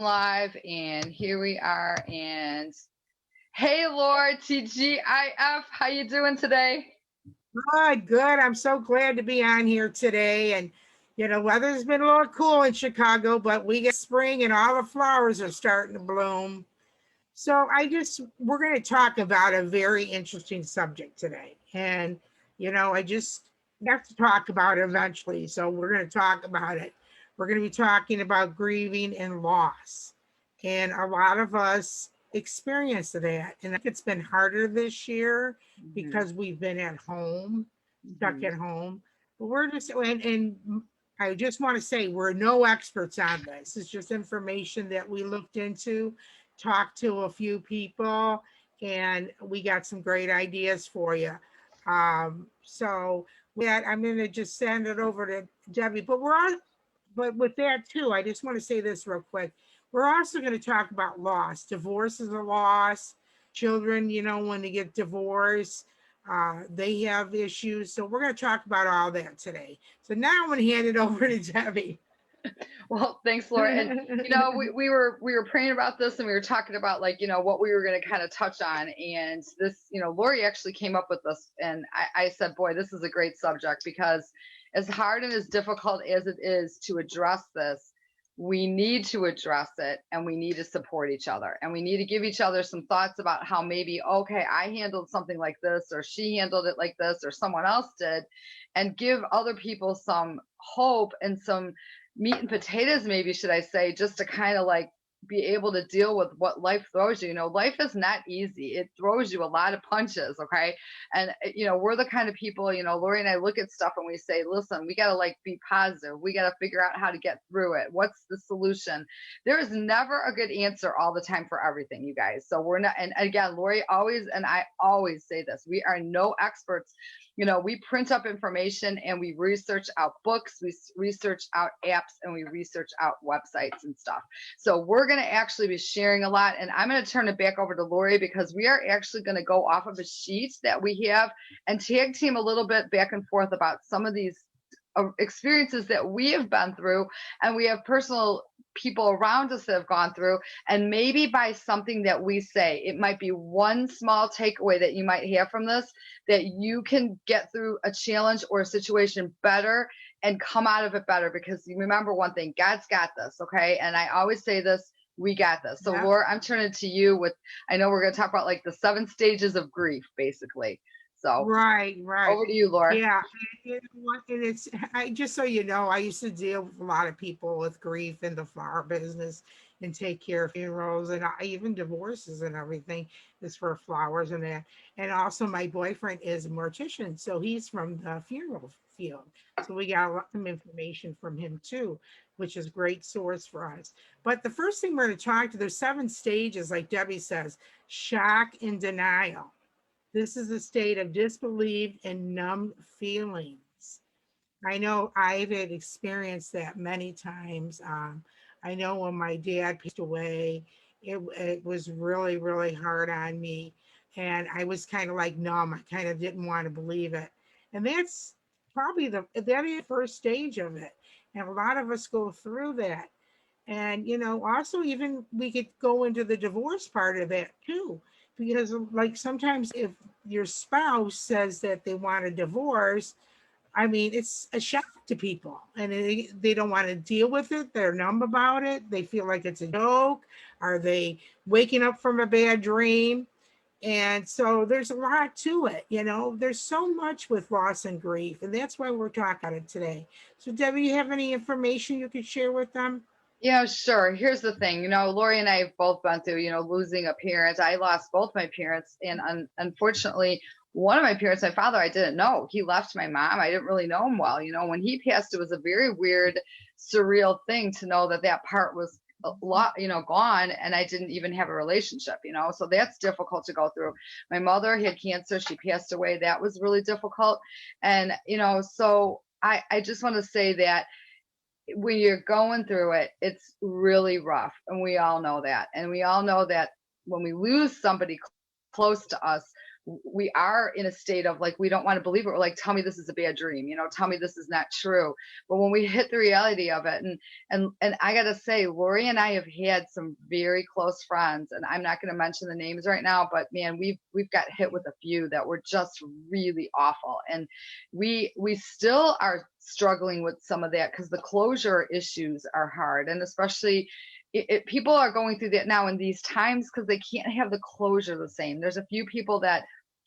Live, and here we are. And hey, Laura, TGIF, how you doing today? Good, good. I'm so glad to be on here today. And, weather's been a little cool in Chicago, but we get spring and all the flowers are starting to bloom. So we're going to talk about a very interesting subject today. And, I just have to talk about it eventually. So we're going to talk about it. We're going to be talking about grieving and loss. And a lot of us experience that. And I think it's been harder this year Hmm. because we've been at home, stuck Hmm. at home. But and I just want to say we're no experts on this. It's just information that we looked into, talked to a few people, and we got some great ideas for you. So with that, I'm going to just send it over to Debbie. But with that too, I just want to say this real quick. We're also going to talk about loss. Divorce is a loss. Children, when they get divorced, they have issues. So we're going to talk about all that today. So now I'm going to hand it over to Debbie. Well, thanks, Laura. And we were praying about this, and we were talking about what we were going to kind of touch on. And this, Lori actually came up with this, and I said, boy, this is a great subject because as hard and as difficult as it is to address this, we need to address it, and we need to support each other, and we need to give each other some thoughts about how maybe, okay, I handled something like this, or she handled it like this, or someone else did, and give other people some hope and some meat and potatoes, maybe should I say, just to kind of like be able to deal with what life throws you. Life is not easy. It throws you a lot of punches, okay? And we're the kind of people, Lori and I look at stuff and we say, listen, we got to like be positive. We got to figure out how to get through it. What's the solution? There is never a good answer all the time for everything, you guys. So we're not, and again, Lori always and I always say this, we are no experts. We print up information and we research out books, we research out apps, and we research out websites and stuff. So we're going to actually be sharing a lot. And I'm going to turn it back over to Lori because we are actually going to go off of a sheet that we have and tag team a little bit back and forth about some of these experiences that we have been through, and we have personal people around us that have gone through, and maybe by something that we say, it might be one small takeaway that you might have from this, that you can get through a challenge or a situation better and come out of it better, because you remember one thing, God's got this, okay? And I always say this, we got this. So Yeah. Laura, I'm turning to you with, I know we're going to talk about like the 7 stages of grief, basically. So Right, right. over to you, Laura. Yeah. And it's I just so you know, I used to deal with a lot of people with grief in the flower business and take care of funerals and even divorces and everything is for flowers and that. And also my boyfriend is a mortician, so he's from the funeral field. So we got a lot of information from him too, which is a great source for us. But the first thing we're going to talk to, there's 7 stages, like Debbie says: shock and denial. This is a state of disbelief and numb feelings. I know I've had experienced that many times. I know when my dad passed away, it was really, really hard on me. And I was kind of like numb. I kind of didn't want to believe it. And that's probably that is the first stage of it. And a lot of us go through that. And, also even we could go into the divorce part of it too. Because like sometimes if your spouse says that they want a divorce, I mean, it's a shock to people and they don't want to deal with it. They're numb about it. They feel like it's a joke. Are they waking up from a bad dream? And so there's a lot to it. There's so much with loss and grief. And that's why we're talking about it today. So, Debbie, you have any information you could share with them? Yeah, sure. Here's the thing, Lori and I have both been through, losing a parent. I lost both my parents, and unfortunately, one of my parents, my father, I didn't know. He left my mom. I didn't really know him well. When he passed, it was a very weird, surreal thing to know that that part was a lot, gone, and I didn't even have a relationship. So that's difficult to go through. My mother had cancer. She passed away. That was really difficult. And, so I just want to say that when you're going through it, it's really rough. And we all know that. And we all know that when we lose somebody close to us, we are in a state of like, we don't want to believe it. We're like, tell me this is a bad dream, tell me this is not true. But when we hit the reality of it, and I got to say, Lori and I have had some very close friends, and I'm not going to mention the names right now, but man, we've got hit with a few that were just really awful. And we still are struggling with some of that because the closure issues are hard. And especially people are going through that now in these times because they can't have the closure the same. There's a few people that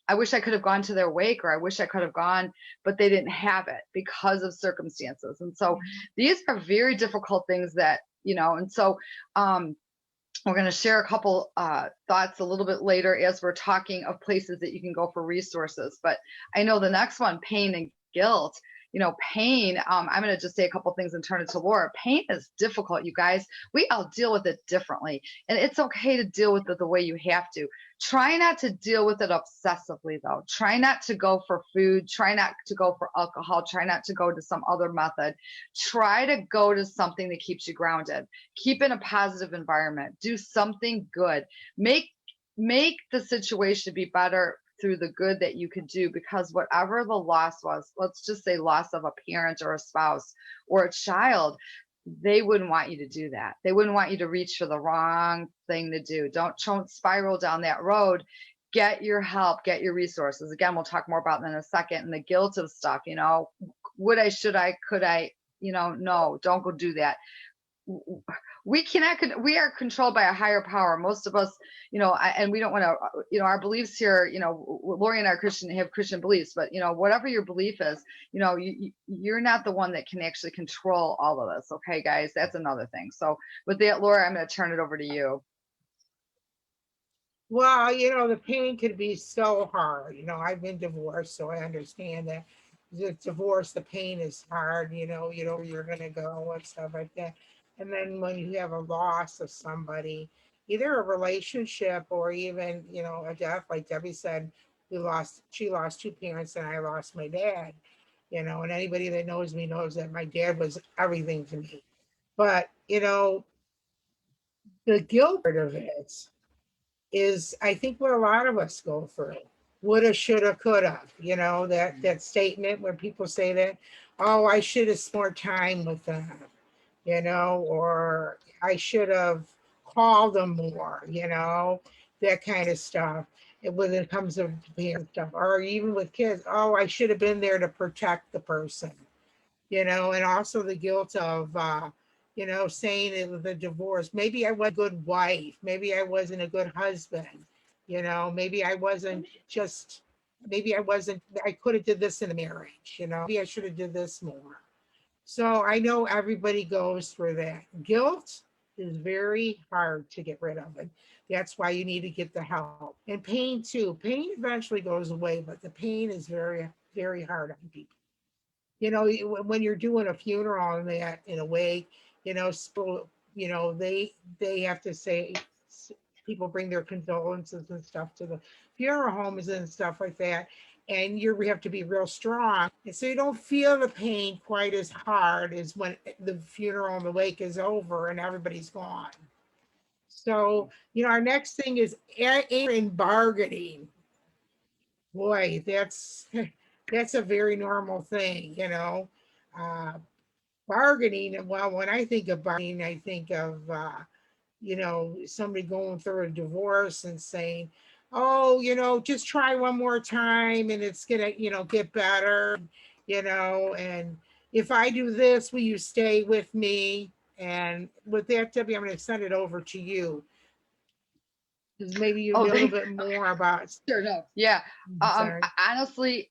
I wish I could have gone to their wake, or I wish I could have gone, but they didn't have it because of circumstances. And so these are very difficult things that, and so we're going to share a couple thoughts a little bit later as we're talking of places that you can go for resources. But I know the next one, pain and guilt. Pain, I'm going to just say a couple things and turn it to Laura. Pain is difficult, you guys. We all deal with it differently. And it's okay to deal with it the way you have to. Try not to deal with it obsessively, though. Try not to go for food. Try not to go for alcohol. Try not to go to some other method. Try to go to something that keeps you grounded. Keep in a positive environment. Do something good. Make the situation be better through the good that you could do, because whatever the loss was, let's just say loss of a parent or a spouse or a child, they wouldn't want you to do that. They wouldn't want you to reach for the wrong thing to do. Don't spiral down that road. Get your help, get your resources. Again, we'll talk more about that in a second. And the guilt of stuff, would I, should I, could I, no, don't go do that. We are controlled by a higher power. Most of us, and we don't want to, our beliefs here, Lori and I have Christian beliefs, but whatever your belief is, you're not the one that can actually control all of this. Okay, guys, that's another thing. So with that, Laura, I'm going to turn it over to you. Well, the pain could be so hard. I've been divorced, so I understand that. The divorce, the pain is hard, you know where you're going to go and stuff like that. And then when you have a loss of somebody, either a relationship or even, a death, like Debbie said, she lost two parents and I lost my dad, and anybody that knows me knows that my dad was everything to me. But, the guilt part of it is, I think, what a lot of us go through. Woulda, shoulda, coulda, that statement where people say that, oh, I should have spent more time with them, or I should have called them more, that kind of stuff. When it comes to parent stuff, or even with kids, oh, I should have been there to protect the person, and also the guilt of, saying it with a divorce. Maybe I was a good wife. Maybe I wasn't a good husband. Maybe I wasn't just, I could have did this in the marriage, maybe I should have did this more. So I know everybody goes through that. Guilt is very hard to get rid of. And that's why you need to get the help. And pain too. Pain eventually goes away, but the pain is very, very hard on people. When you're doing a funeral and that in a way, they have to say, people bring their condolences and stuff to the funeral homes and stuff like that. And we have to be real strong. And so you don't feel the pain quite as hard as when the funeral and the wake is over and everybody's gone. So, our next thing is anger and bargaining. Boy, that's a very normal thing, bargaining. Well, when I think of bargaining, I think of, somebody going through a divorce and saying, oh, just try one more time and it's gonna, get better, and if I do this, will you stay with me? And with that, Debbie, I'm going to send it over to you, because maybe you know a little bit more about. Sure, no, yeah. Honestly,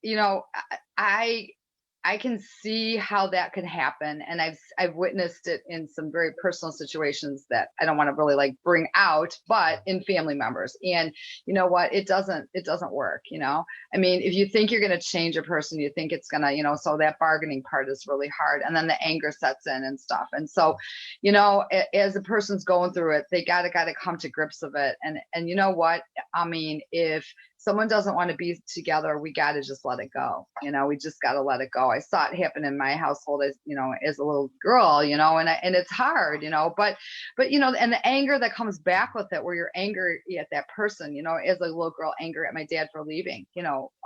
I can see how that could happen, and I've witnessed it in some very personal situations that I don't want to really like bring out, but in family members. And you know what? It doesn't work. I mean, if you think you're going to change a person, you think it's going to, so that bargaining part is really hard, and then the anger sets in and stuff. And so, as a person's going through it, they gotta come to grips with it. And you know what? I mean, if someone doesn't want to be together, we got to just let it go. We just got to let it go. I saw it happen in my household as, as a little girl, and it's hard, but, and the anger that comes back with it, where you're angry at that person, as a little girl, anger at my dad for leaving,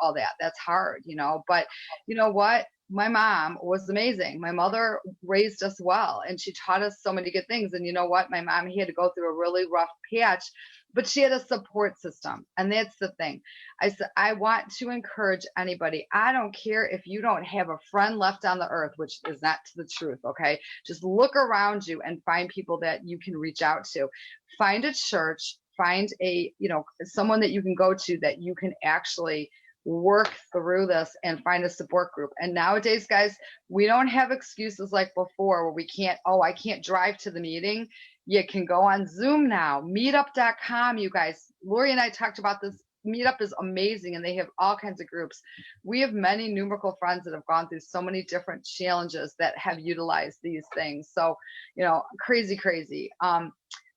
all that's hard, but you know what? My mom was amazing. My mother raised us well, and she taught us so many good things. And you know what? My mom, had to go through a really rough patch, but she had a support system. And that's the thing. I said, I want to encourage anybody. I don't care if you don't have a friend left on the earth, which is not the truth. Okay. Just look around you and find people that you can reach out to. Find a church, find someone that you can go to that you can actually work through this and find a support group. And nowadays, guys, we don't have excuses like before where we can't, I can't drive to the meeting. You can go on Zoom now, meetup.com. You guys, Lori and I talked about this. Meetup is amazing, and they have all kinds of groups. We have many numerical friends that have gone through so many different challenges that have utilized these things. So, crazy.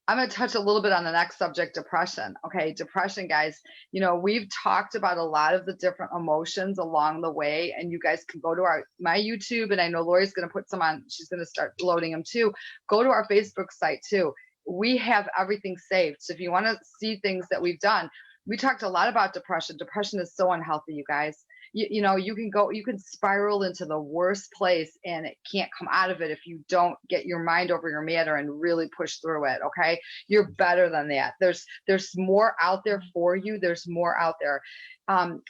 I'm going to touch a little bit on the next subject, depression. Okay, depression, guys. We've talked about a lot of the different emotions along the way, and you guys can go to my YouTube, and I know Lori's going to put some on. She's going to start loading them too. Go to our Facebook site too. We have everything saved. So if you want to see things that we've done, we talked a lot about depression. Depression is so unhealthy, you guys. You can spiral into the worst place, and it can't come out of it if you don't get your mind over your matter and really push through it. Okay. You're better than that. There's more out there for you. There's more out there.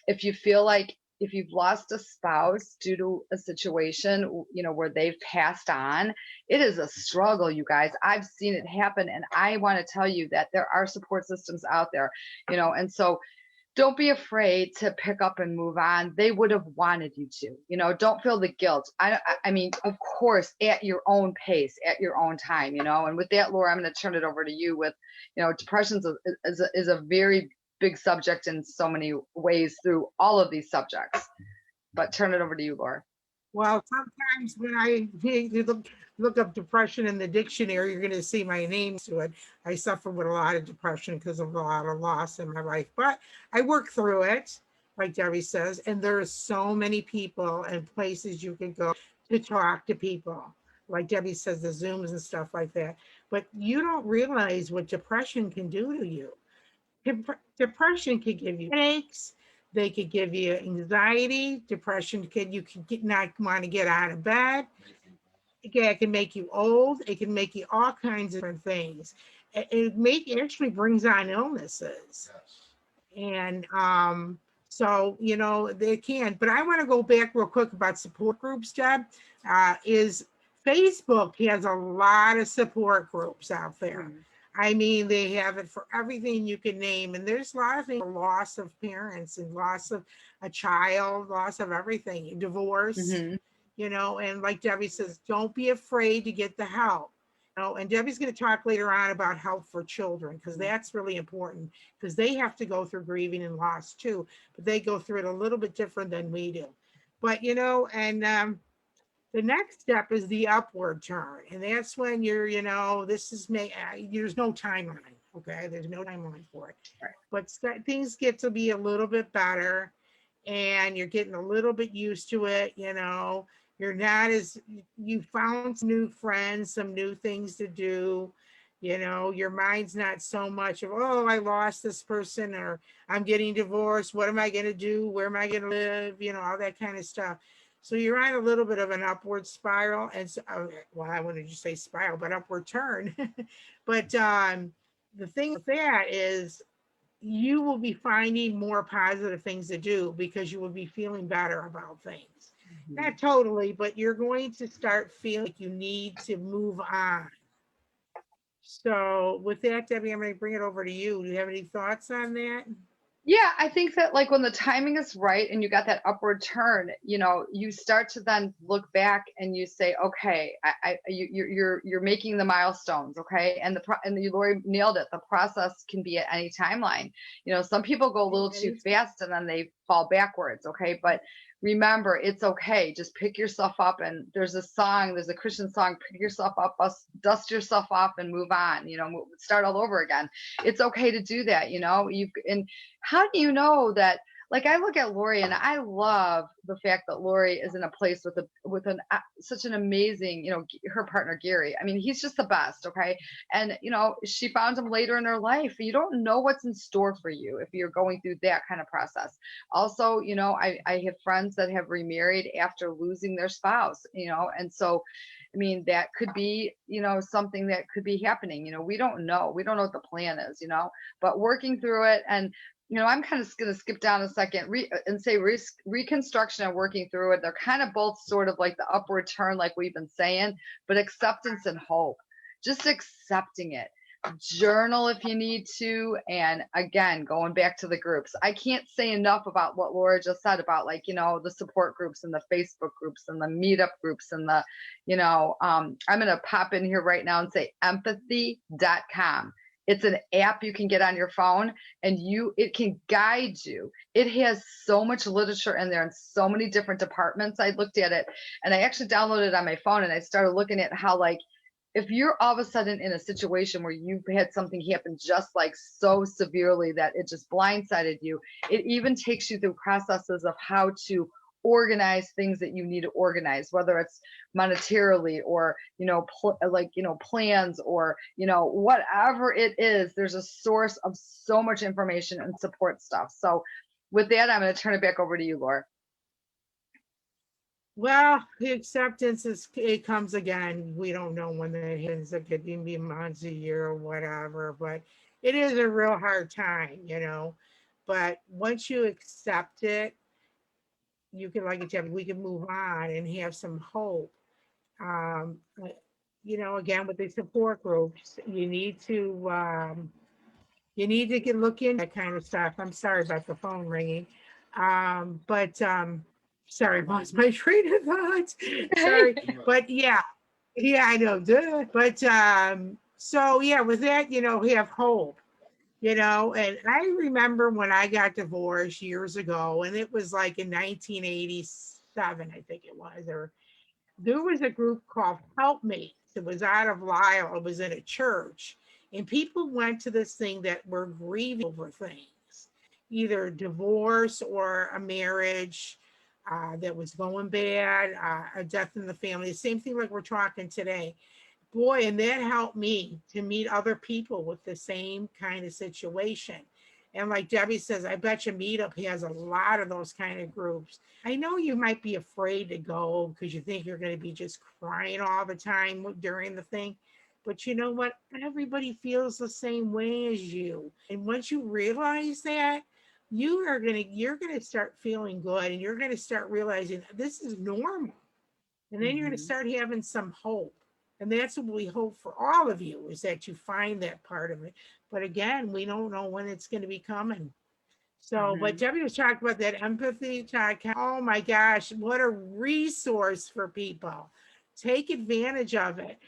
If you feel like, if you've lost a spouse due to a situation, where they've passed on, it is a struggle, you guys. I've seen it happen. And I want to tell you that there are support systems out there, and so don't be afraid to pick up and move on. They would have wanted you to, don't feel the guilt. I mean, of course, at your own pace, at your own time, and with that, Laura, I'm going to turn it over to you with, depression is a very big subject in so many ways through all of these subjects, but turn it over to you, Laura. Well, sometimes when I look up depression in the dictionary, you're going to see my name to it. I suffer with a lot of depression because of a lot of loss in my life, but I work through it, like Debbie says, and there are so many people and places you can go to talk to people. Like Debbie says, the Zooms and stuff like that. But you don't realize what depression can do to you. Depression can give you headaches. They could give you anxiety. Depression you can not want to get out of bed. It can make you old. It can make you all kinds of different things. It actually brings on illnesses. And so, they can. But I want to go back real quick about support groups, Deb. Is Facebook has a lot of support groups out there. Mm-hmm. I mean, they have it for everything you can name. And there's a lot of things, loss of parents and loss of a child, loss of everything, divorce, mm-hmm. And like Debbie says, don't be afraid to get the help. And Debbie's going to talk later on about help for children, because that's really important, because they have to go through grieving and loss too, but they go through it a little bit different than we do. But, the next step is the upward turn. And that's when you're, there's no timeline. Okay. There's no timeline for it. Right. But things get to be a little bit better, and you're getting a little bit used to it. You're not you found some new friends, some new things to do. Your mind's not so much of, I lost this person, or I'm getting divorced. What am I going to do? Where am I going to live? All that kind of stuff. So you're on a little bit of an upward spiral, and so, I wanted to say spiral, but upward turn. But the thing with that is you will be finding more positive things to do, because you will be feeling better about things. Mm-hmm. Not totally, but you're going to start feeling like you need to move on. So with that, Debbie, I'm going to bring it over to you. Do you have any thoughts on that? Yeah, I think that like when the timing is right and you got that upward turn, you start to then look back and you say, okay, you're making the milestones, okay, and Lori nailed it. The process can be at any timeline. Some people go a little too fast and then they fall backwards. Okay. But remember, it's okay. Just pick yourself up. And there's a Christian song, pick yourself up, dust yourself off and move on, start all over again. It's okay to do that. And how do you know that? Like, I look at Lori and I love the fact that Lori is in a place with such an amazing, her partner Gary. I mean, he's just the best. Okay. And, she found him later in her life. You don't know what's in store for you if you're going through that kind of process. Also, I have friends that have remarried after losing their spouse, and so, I mean, that could be, something that could be happening. We don't know. We don't know what the plan is, but working through it. And I'm kind of going to skip down a second and say reconstruction and working through it. They're kind of both sort of like the upward turn, like we've been saying, but acceptance and hope, just accepting it. Journal if you need to. And again, going back to the groups, I can't say enough about what Laura just said about, like, the support groups and the Facebook groups and the meetup groups and the, I'm going to pop in here right now and say empathy.com. It's an app you can get on your phone, and it can guide you. It has so much literature in there in so many different departments. I looked at it and I actually downloaded it on my phone, and I started looking at how, like, if you're all of a sudden in a situation where you've had something happen just like so severely that it just blindsided you, it even takes you through processes of how to organize things that you need to organize, whether it's monetarily or, plans or, whatever it is. There's a source of so much information and support stuff. So with that, I'm going to turn it back over to you, Laura. Well, the acceptance it comes again. We don't know when that happens. It could be months, a year, or whatever, but it is a real hard time, But once you accept it, you can, like I said, we can move on and have some hope. Um, again, with the support groups, you need to look into that kind of stuff. I'm sorry about the phone ringing. But sorry, lost my train of thought. Sorry. But yeah, I know. Duh. But so yeah, with that, we have hope. And I remember when I got divorced years ago, and it was like in 1987, I think it was, or there was a group called Help Me. It was out of Lisle. It was in a church. And people went to this thing that were grieving over things, either divorce or a marriage that was going bad, a death in the family. The same thing like we're talking today. Boy, and that helped me to meet other people with the same kind of situation. And like Debbie says, I bet you Meetup has a lot of those kind of groups. I know you might be afraid to go because you think you're going to be just crying all the time during the thing. But you know what? Everybody feels the same way as you. And once you realize that, you're going to start feeling good, and you're going to start realizing this is normal. And then you're going to start having some hope. And that's what we hope for all of you, is that you find that part of it. But again, we don't know when it's going to be coming. So, but Debbie was talking about that empathy talk. Oh my gosh, what a resource for people. Take advantage of it.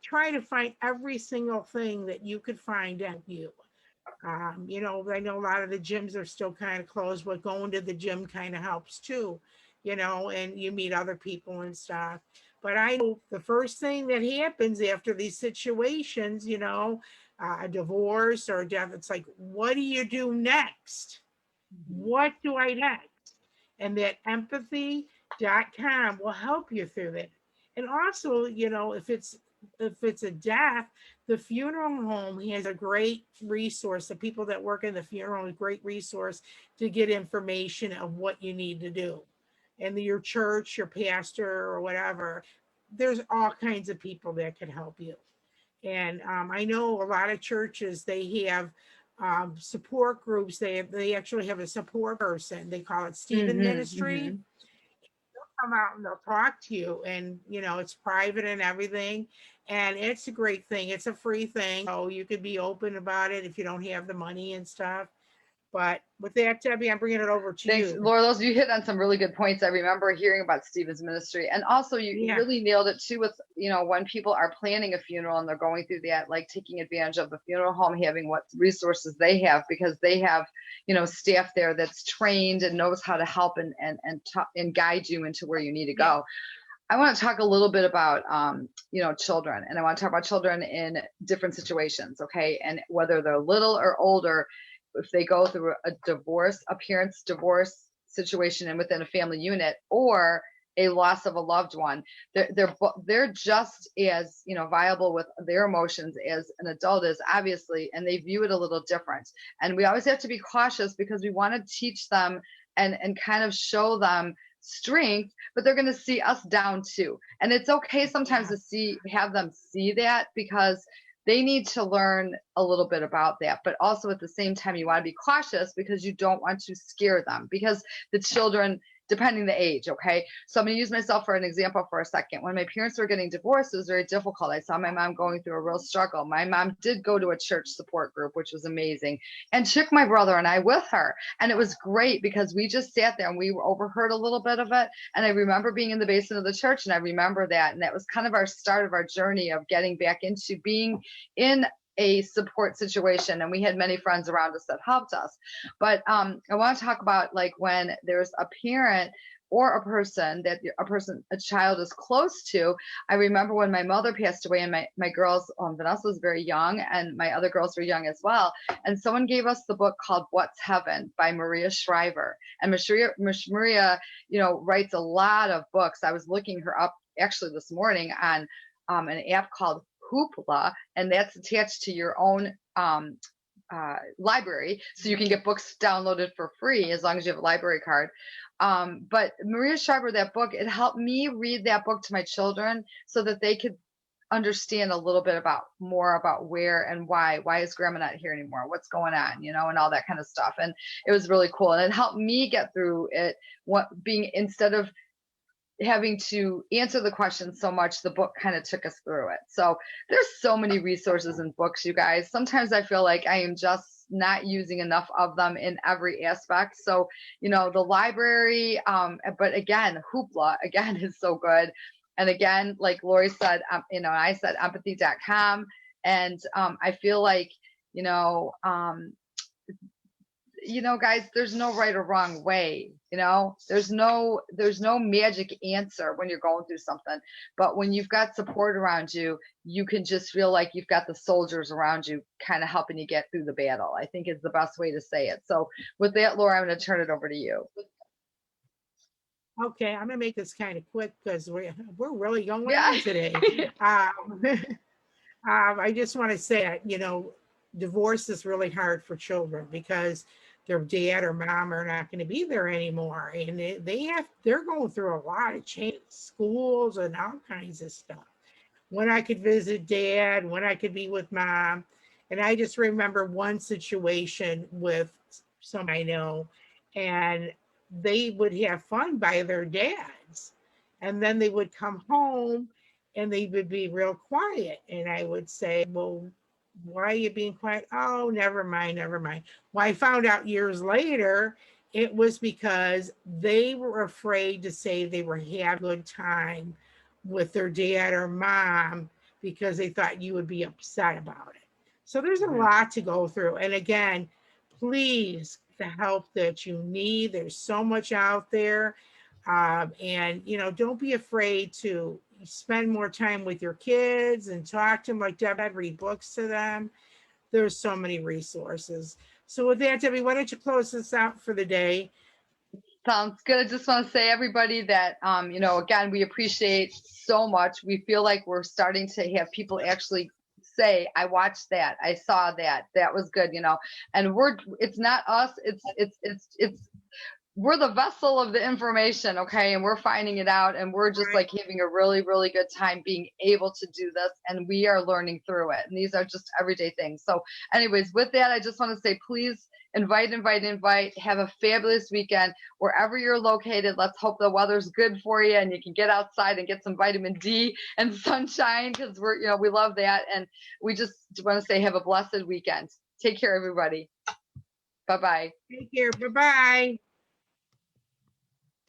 Try to find every single thing that you could find out you. I know a lot of the gyms are still kind of closed, but going to the gym kind of helps too, and you meet other people and stuff. But I know the first thing that happens after these situations, a divorce or a death, it's like, what do you do next? What do I next? And that empathy.com will help you through it. And also, if it's a death, the funeral home has a great resource. The people that work in the funeral, a great resource to get information of what you need to do. And your church, your pastor, or whatever, there's all kinds of people that can help you. And I know a lot of churches, they have support groups. They actually have a support person. They call it Stephen Ministry. They'll come out and they'll talk to you, and it's private and everything. And it's a great thing. It's a free thing. So you could be open about it if you don't have the money and stuff. But with that, Debbie, I'm bringing it over to Thanks, you. Laura. You hit on some really good points. I remember hearing about Stephen's ministry, and also you Yeah. really nailed it too with, when people are planning a funeral and they're going through that, like taking advantage of the funeral home, having what resources they have, because they have, staff there that's trained and knows how to help and guide you into where you need to go. I want to talk a little bit about, children, and I want to talk about children in different situations. Okay. And whether they're little or older, if they go through a parent's divorce situation and within a family unit, or a loss of a loved one, they're just as, viable with their emotions as an adult is, obviously, and they view it a little different. And we always have to be cautious because we want to teach them and kind of show them strength, but they're going to see us down too. And it's okay sometimes to have them see that, because they need to learn a little bit about that. But also at the same time, you want to be cautious because you don't want to scare them, because the children, depending the age. Okay. So I'm going to use myself for an example for a second. When my parents were getting divorced, it was very difficult. I saw my mom going through a real struggle. My mom did go to a church support group, which was amazing, and took my brother and I with her. And it was great because we just sat there and we overheard a little bit of it. And I remember being in the basement of the church, and I remember that. And that was kind of our start of our journey of getting back into being in a support situation, and we had many friends around us that helped us. But I want to talk about, like, when there's a parent or a person that a child is close to. I remember when my mother passed away, and my girls, Vanessa was very young, and my other girls were young as well. And someone gave us the book called What's Heaven by Maria Shriver. And Maria, writes a lot of books. I was looking her up actually this morning on an app called Hoopla, and that's attached to your own library, so you can get books downloaded for free as long as you have a library card. But Maria Shriver, that book, it helped me read that book to my children so that they could understand a little bit more about where and why is grandma not here anymore, what's going on, and all that kind of stuff. And it was really cool, and it helped me get through it, instead of having to answer the question so much, the book kind of took us through it. So there's so many resources in books, you guys. Sometimes I feel like I am just not using enough of them in every aspect. So, the library, but again, Hoopla, again, is so good. And again, like Lori said, I said empathy.com. And I feel like, guys, there's no right or wrong way. There's no magic answer when you're going through something. But when you've got support around you, you can just feel like you've got the soldiers around you kind of helping you get through the battle, I think is the best way to say it. So with that, Laura, I'm going to turn it over to you. Okay, I'm gonna make this kind of quick because we're really going on today. I just want to say that, divorce is really hard for children because their dad or mom are not going to be there anymore, and they're going through a lot of change, schools and all kinds of stuff. When I could visit dad, when I could be with mom. And I just remember one situation with someone I know, and they would have fun by their dads, and then they would come home and they would be real quiet, and I would say, well, why are you being quiet? Oh, never mind. Well, I found out years later it was because they were afraid to say they were having a good time with their dad or mom because they thought you would be upset about it. So there's a lot to go through. And again, please, the help that you need, there's so much out there. And, don't be afraid to spend more time with your kids and talk to them, like Deb, read books to them. There's so many resources. So with that, Debbie, why don't you close this out for the day? Sounds good. I just want to say, everybody, that, again, we appreciate so much. We feel like we're starting to have people actually say, I watched that, I saw that was good, and it's not us, it's we're the vessel of the information, okay? And we're finding it out, and we're just like having a really, really good time being able to do this, and we are learning through it. And these are just everyday things. So anyways, with that, I just want to say, please invite. Have a fabulous weekend wherever you're located. Let's hope the weather's good for you and you can get outside and get some vitamin D and sunshine, because we love that. And we just want to say, have a blessed weekend. Take care, everybody. Bye-bye. Take care. Bye-bye.